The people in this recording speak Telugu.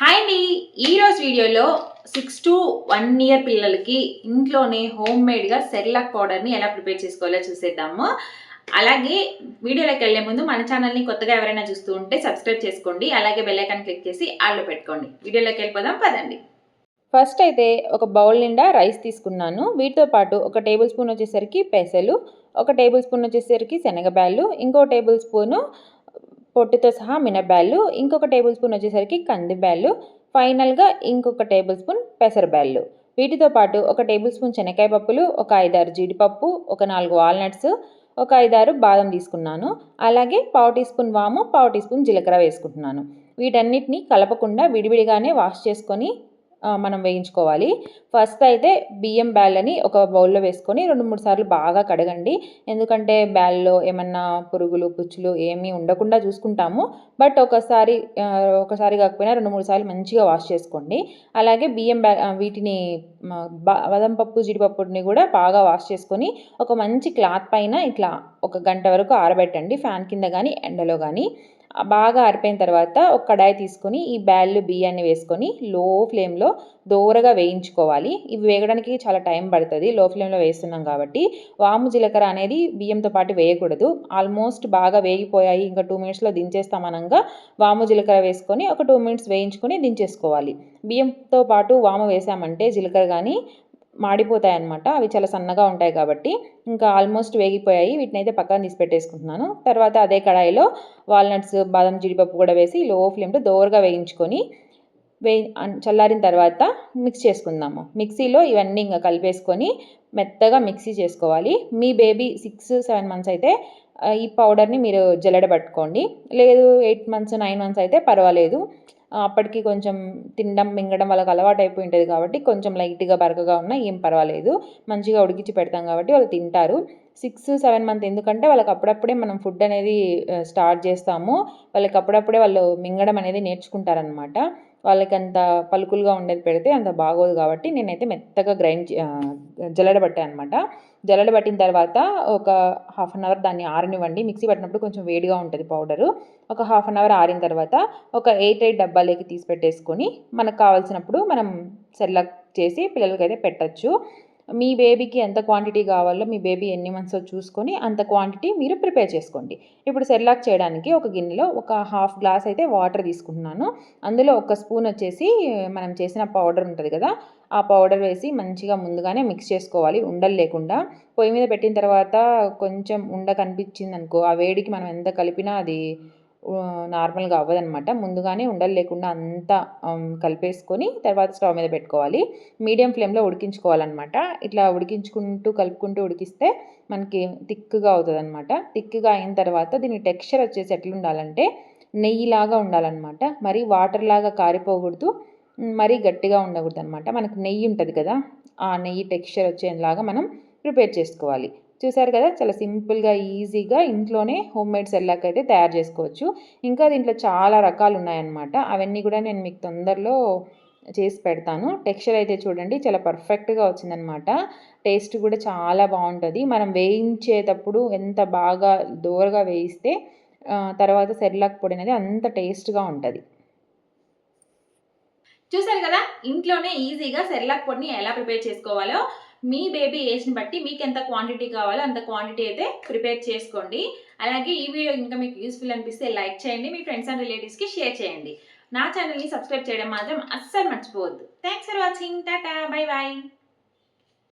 హాయ్ అండి. ఈరోజు వీడియోలో 6 to 1 year పిల్లలకి ఇంట్లోనే హోమ్ మేడ్గా సెర్లాక్ పౌడర్ని ఎలా ప్రిపేర్ చేసుకోవాలో చూసేద్దాము. అలాగే వీడియోలోకి వెళ్ళే ముందు మన ఛానల్ని కొత్తగా ఎవరైనా చూస్తూ ఉంటే సబ్స్క్రైబ్ చేసుకోండి. అలాగే బెల్ ఐకాన్ క్లిక్ చేసి ఆల్లో పెట్టుకోండి. వీడియోలోకి వెళ్ళిపోదాం పదండి. ఫస్ట్ అయితే ఒక బౌల్ నిండా రైస్ తీసుకున్నాను. వీటితో పాటు ఒక టేబుల్ స్పూన్ వచ్చేసరికి పెసలు, ఒక టేబుల్ స్పూన్ వచ్చేసరికి శనగబ్యాళ్ళు, ఇంకో టేబుల్ స్పూను పొట్టుతో సహా మినబ్యాళ్ళు, ఇంకొక టేబుల్ స్పూన్ వచ్చేసరికి కందిబ్యాళ్ళు, ఫైనల్గా ఇంకొక టేబుల్ స్పూన్ పెసరబ్యాళ్ళు. వీటితో పాటు ఒక టేబుల్ స్పూన్ శనక్కాయ పప్పులు, ఒక 5-6 జీడిపప్పు, ఒక 4 వాల్నట్స్, ఒక 5-6 బాదం తీసుకున్నాను. అలాగే పావు టీ స్పూన్ వాము, పావు టీ స్పూన్ జీలకర్ర వేసుకుంటున్నాను. వీటన్నిటిని కలపకుండా విడివిడిగానే వాష్ చేసుకొని మనం వేయించుకోవాలి. ఫస్ట్ అయితే బియ్యం బ్యాళ్ళని ఒక బౌల్లో వేసుకొని 2-3 సార్లు బాగా కడగండి. ఎందుకంటే బ్యాళ్ళలో ఏమన్నా పురుగులు పుచ్చులు ఏమీ ఉండకుండా చూసుకుంటాము. బట్ ఒకసారి కాకపోయినా 2-3 సార్లు మంచిగా వాష్ చేసుకోండి. అలాగే వీటిని బాదం పప్పు జీడిపప్పుని కూడా బాగా వాష్ చేసుకొని ఒక మంచి క్లాత్ పైన ఇట్లా 1 గంట వరకు ఆరబెట్టండి. ఫ్యాన్ కింద కానీ ఎండలో కానీ. బాగా ఆరిపోయిన తర్వాత ఒక కడాయి తీసుకొని ఈ బియ్యాన్ని వేసుకొని లో ఫ్లేమ్లో దోరగా వేయించుకోవాలి. ఇవి వేగడానికి చాలా టైం పడుతుంది లో ఫ్లేమ్లో వేస్తున్నాం కాబట్టి. వాము జీలకర్ర అనేది బియ్యంతో పాటు వేయకూడదు. ఆల్మోస్ట్ బాగా వేగిపోయాయి, ఇంకా 2 మినిట్స్లో దించేస్తామనగా వాము జీలకర్ర వేసుకొని ఒక 2 మినిట్స్ వేయించుకొని దించేసుకోవాలి. బియ్యంతో పాటు వాము వేసామంటే జీలకర్ర కానీ మాడిపోతాయి అన్నమాట. అవి చాలా సన్నగా ఉంటాయి కాబట్టి. ఇంకా ఆల్మోస్ట్ వేగిపోయాయి. వీటిని అయితే పక్కన తీసి పెట్టేసుకుంటున్నాను. తర్వాత అదే కడాయిలో వాల్నట్స్, బాదం, జీడిపప్పు కూడా వేసి లో ఫ్లేమ్లో దోరగా వేయించుకొని చల్లారిన తర్వాత మిక్స్ చేసుకుందాము. మిక్సీలో ఇవన్నీ ఇంకా కలిపేసుకొని మెత్తగా మిక్సీ చేసుకోవాలి. మీ బేబీ 6-7 మంత్స్ అయితే ఈ పౌడర్ని మీరు జల్లెడ పట్టుకోండి. లేదు 8 మంత్స్ 9 మంత్స్ అయితే పర్వాలేదు. అప్పటికి కొంచెం తినడం మింగడం వాళ్ళకి అలవాటు అయిపోయి ఉంటుంది కాబట్టి కొంచెం లైట్గా బరకగా ఉన్నా ఏం పర్వాలేదు. మంచిగా ఉడికించి పెడతాం కాబట్టి వాళ్ళు తింటారు. 6-7 మంత్ ఎందుకంటే వాళ్ళకి అప్పుడప్పుడే మనం ఫుడ్ అనేది స్టార్ట్ చేస్తాము. వాళ్ళకి అప్పుడప్పుడే వాళ్ళు మింగడం అనేది నేర్చుకుంటారనమాట. వాళ్ళకి అంత పలుకులుగా ఉండేది పెడితే అంత బాగోదు కాబట్టి నేనైతే మెత్తగా జల్లెడ పట్టాను అనమాట. జల్లెడ పట్టిన తర్వాత ఒక 1/2 an hour దాన్ని ఆరనివ్వండి. మిక్సీ పట్టినప్పుడు కొంచెం వేడిగా ఉంటుంది పౌడరు. ఒక 1/2 an hour ఆరిన తర్వాత ఒక ఎయిర్ టైట్ డబ్బాలోకి తీసి పెట్టేసుకొని మనకు కావాల్సినప్పుడు మనం సెర్లాక్ చేసి పిల్లలకైతే పెట్టచ్చు. మీ బేబీకి ఎంత క్వాంటిటీ కావాలో, మీ బేబీ ఎన్ని మంత్సో చూసుకొని అంత క్వాంటిటీ మీరు ప్రిపేర్ చేసుకోండి. ఇప్పుడు సెర్లాక్ చేయడానికి ఒక గిన్నెలో ఒక 1/2 గ్లాస్ అయితే వాటర్ తీసుకుంటున్నాను. అందులో 1 స్పూన్ వచ్చేసి మనం చేసిన పౌడర్ ఉంటుంది కదా, ఆ పౌడర్ వేసి మంచిగా ముందుగానే మిక్స్ చేసుకోవాలి ఉండలు లేకుండా. పొయ్యి మీద పెట్టిన తర్వాత కొంచెం ఉండ కనిపించింది అనుకో, ఆ వేడికి మనం ఎంత కలిపినా అది నార్మల్గా అవ్వదనమాట. ముందుగానే ఉండలు లేకుండా అంతా కలిపేసుకొని తర్వాత స్టవ్ మీద పెట్టుకోవాలి. మీడియం ఫ్లేమ్లో ఉడికించుకోవాలన్నమాట. ఇట్లా కలుపుకుంటూ ఉడికిస్తే మనకి థిక్గా అవుతుంది అనమాట. థిక్గా అయిన తర్వాత దీని టెక్స్చర్ వచ్చేసి ఎట్లుండాలంటే నెయ్యిలాగా ఉండాలన్నమాట. మరి వాటర్ లాగా కారిపోకూడదు, మరీ గట్టిగా ఉండకూడదు అనమాట. మనకు నెయ్యి ఉంటుంది కదా, ఆ నెయ్యి టెక్స్చర్ వచ్చేలాగా మనం ప్రిపేర్ చేసుకోవాలి. చూసారు కదా, చాలా సింపుల్గా ఈజీగా ఇంట్లోనే హోమ్ మేడ్ సెర్లాక్ అయితే తయారు చేసుకోవచ్చు. ఇంకా దీంట్లో చాలా రకాలు ఉన్నాయన్నమాట. అవన్నీ కూడా నేను మీకు తొందరలో చేసి పెడతాను. టెక్స్చర్ అయితే చూడండి చాలా పర్ఫెక్ట్గా వచ్చిందనమాట. టేస్ట్ కూడా చాలా బాగుంటుంది. మనం వేయించేటప్పుడు ఎంత బాగా దోరగా వేయిస్తే తర్వాత సెర్లాక్ పొడి అనేది అంత టేస్ట్గా ఉంటుంది. చూసారు కదా, ఇంట్లోనే ఈజీగా సెర్లాక్ పొడిని ఎలా ప్రిపేర్ చేసుకోవాలో. మీ బేబీ ఏజ్ని బట్టి మీకు ఎంత క్వాంటిటీ కావాలో అంత క్వాంటిటీ అయితే ప్రిపేర్ చేసుకోండి. అలాగే ఈ వీడియో ఇంకా మీకు యూస్ఫుల్ అనిపిస్తే లైక్ చేయండి, మీ ఫ్రెండ్స్ అండ్ రిలేటివ్స్కి షేర్ చేయండి. నా ఛానల్ని సబ్స్క్రైబ్ చేయడం మాత్రం అస్సలు మర్చిపోవద్దు. Thanks for watching. Tata, bye bye.